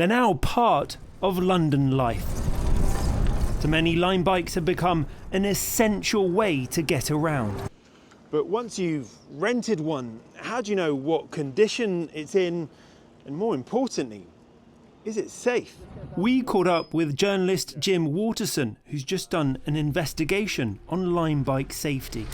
They're now part of London life. To many, Lime bikes have become an essential way to get around. But once you've rented one, how do you know what condition it's in? And more importantly, is it safe? We caught up with journalist Jim Waterson, who's just done an investigation on Lime bike safety.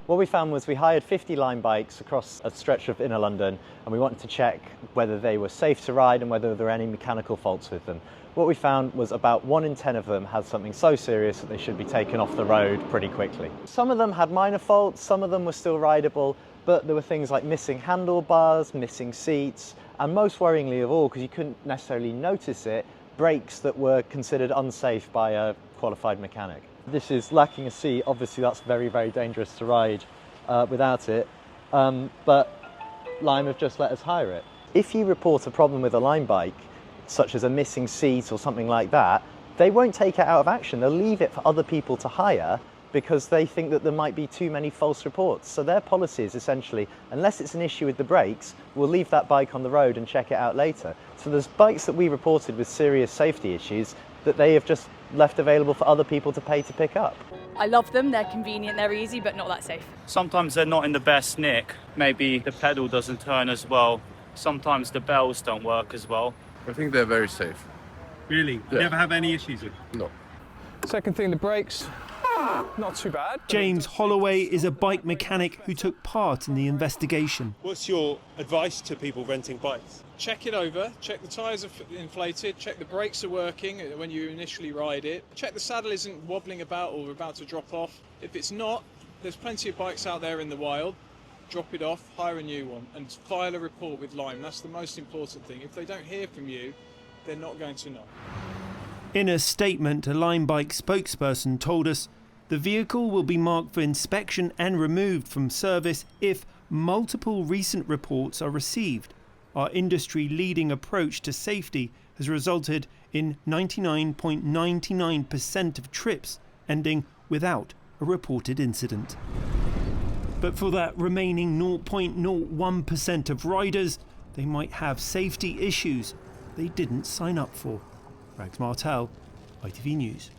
What we found was we hired 50 Lime bikes across a stretch of inner London, and we wanted to check whether they were safe to ride and whether there were any mechanical faults with them. What we found was about 1 in 10 of them had something so serious that they should be taken off the road pretty quickly. Some of them had minor faults, some of them were still rideable, but there were things like missing handlebars, missing seats, and most worryingly of all, because you couldn't necessarily notice it, brakes that were considered unsafe by a qualified mechanic. This is lacking a seat. Obviously that's very, very dangerous to ride without it, but Lime have just let us hire it. If you report a problem with a Lime bike, such as a missing seat or something like that, they won't take it out of action. They'll leave it for other people to hire because they think that there might be too many false reports. So their policy is essentially, unless it's an issue with the brakes, we'll leave that bike on the road and check it out later. So there's bikes that we reported with serious safety issues that they have just left available for other people to pay to pick up. I love them, they're convenient, they're easy, but not that safe. Sometimes they're not in the best nick. Maybe the pedal doesn't turn as well. Sometimes the bells don't work as well. I think they're very safe. Really? You Yeah. never have any issues with them? No. Second thing, the brakes, not too bad. James Holloway is a bike mechanic who took part in the investigation. What's your advice to people renting bikes? Check it over, check the tyres are inflated, check the brakes are working when you initially ride it, check the saddle isn't wobbling about or about to drop off. If it's not, there's plenty of bikes out there in the wild. Drop it off, hire a new one, and file a report with Lime. That's the most important thing. If they don't hear from you, they're not going to know. In a statement, a Lime bike spokesperson told us the vehicle will be marked for inspection and removed from service if multiple recent reports are received. Our industry-leading approach to safety has resulted in 99.99% of trips ending without a reported incident. But for that remaining 0.01% of riders, they might have safety issues they didn't sign up for. Rags Martel, ITV News.